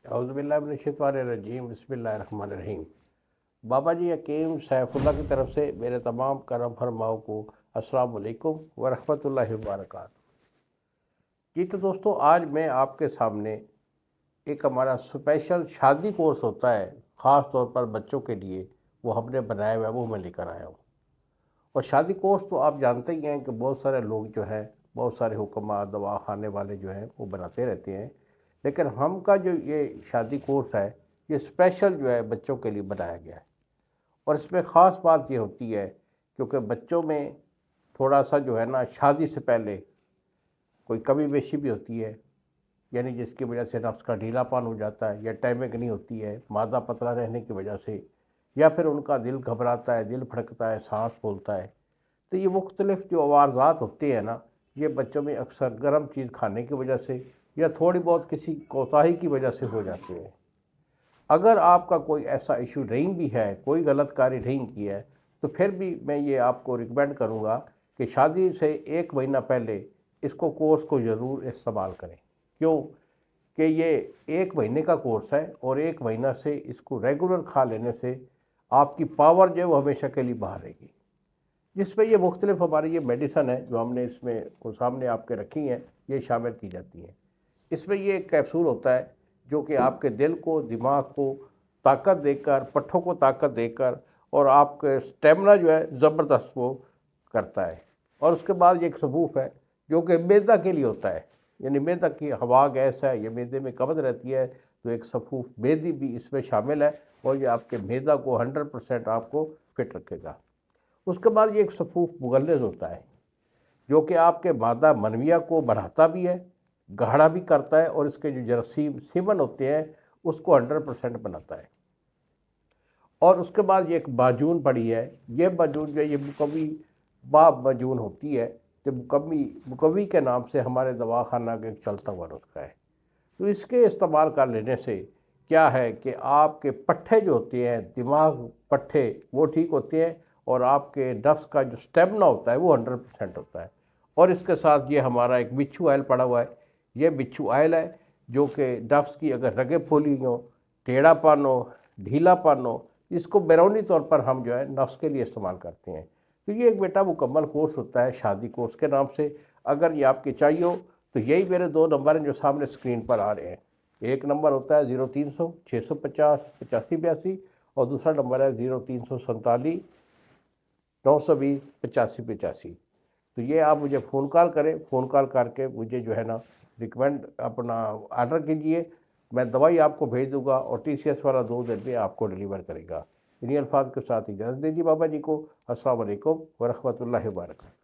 औज़ुबिल्लाहिमिनश्शैतानिर्रजीम बिस्मिल्लाहिर्रहमानिर्रहीम। बाबा जी हकीम सैफुल्लाह की तरफ से मेरे तमाम करम फरमाओं को अस्सलाम वालेकुम व रहमतुल्लाहि व बरकातहू। जी तो दोस्तों, आज मैं आपके सामने एक हमारा स्पेशल शादी कोर्स होता है ख़ास तौर पर बच्चों के लिए, वो हमने बनाया हुआ है, वो मैं लेकर आया हूँ। और शादी कोर्स तो आप जानते ही हैं कि बहुत सारे लोग जो है, बहुत सारे हुक्मा दवा खाने वाले जो हैं वो बनाते रहते हैं, लेकिन हम का जो ये शादी कोर्स है ये स्पेशल जो है बच्चों के लिए बनाया गया है। और इसमें ख़ास बात ये होती है क्योंकि बच्चों में थोड़ा सा जो है ना, शादी से पहले कोई कमी बेशी भी होती है, यानी जिसकी वजह से नफ्स का ढीलापन हो जाता है, या टाइमिंग नहीं होती है मादा पतला रहने की वजह से, या फिर उनका दिल घबराता है, दिल फड़कता है, सांस फूलता है। तो ये मुख्तलिफ जो आवाज़ात होती है ना, ये बच्चों में अक्सर गर्म चीज़ खाने की वजह से या थोड़ी बहुत किसी कोताही की वजह से हो जाती है। अगर आपका कोई ऐसा इशू नहीं भी है, कोई गलत कार्य नहीं किया है, तो फिर भी मैं ये आपको रिकमेंड करूँगा कि शादी से 1 महीना पहले इसको कोर्स को ज़रूर इस्तेमाल करें। क्यों कि ये 1 महीने का कोर्स है और 1 महीना से इसको रेगुलर खा लेने से आपकी पावर जो है वो हमेशा के लिए बाहर रहेगी। जिसमें ये मुख्तलिफ हमारी ये मेडिसन है जो हमने इसमें को सामने आपके रखी हैं, ये शामिल की जाती हैं। इसमें ये एक कैप्सूल होता है जो कि आपके दिल को, दिमाग को ताकत देकर, पट्ठों को ताकत देकर और आपके स्टेमिना जो है ज़बरदस्त वो करता है। और उसके बाद ये एक सबूफ है जो कि मैदा के लिए होता है, यानी मैदा की हवा गैस है, ये मैदे में कब्ज़ रहती है, तो एक सफूफ मैदी भी इसमें शामिल है और ये आपके मैदा को 100% आपको फिट रखेगा। उसके बाद ये एक सफूफ मुगल्लिज़ होता है जो कि आपके मादा मनविया को बढ़ाता भी है, गाढ़ा भी करता है और इसके जो जरासीम सीमन होते हैं उसको 100% बनाता है। और उसके बाद ये एक बाजून पड़ी है, ये बाजून जो ये मुकवी बाब बाजून होती है, जो मुकवी के नाम से हमारे दवाखाना का एक चलता हुआ नुस्खा है। तो इसके इस्तेमाल कर लेने से क्या है कि आपके पट्ठे जो होते हैं, दिमाग पट्ठे, वो ठीक होते हैं और आपके नफ्स का जो स्टेमिना होता है वो 100% होता है। और इसके साथ ये हमारा एक बिच्छू ऑयल पड़ा हुआ है, ये बिच्छू ऑयल है जो कि नफ्स की अगर रगे फूली हो, टेढ़ापन हो, ढीलापन हो, इसको बैरूनी तौर पर हम जो है नफ्स के लिए इस्तेमाल करते हैं। तो ये एक बेटा मुकम्मल कोर्स होता है शादी कोर्स के नाम से। अगर ये आपकी चाहिए हो तो यही मेरे 2 नंबर हैं जो सामने स्क्रीन पर आ रहे हैं। एक नंबर होता है 0300 650 8582 और दूसरा नंबर है 0347 920 8585। तो ये आप मुझे फ़ोन कॉल करें, फ़ोन कॉल करके मुझे जो है ना रिकमेंड अपना आर्डर कीजिए, मैं दवाई आपको भेज दूंगा और TCS वाला 2 दिन में आपको डिलीवर करेगा। इन्हीं अल्फाज के साथ इजाज़त दीजिए बाबा जी को। अस्सलाम वालेकुम व रहमतुल्लाहि व बरकातहू।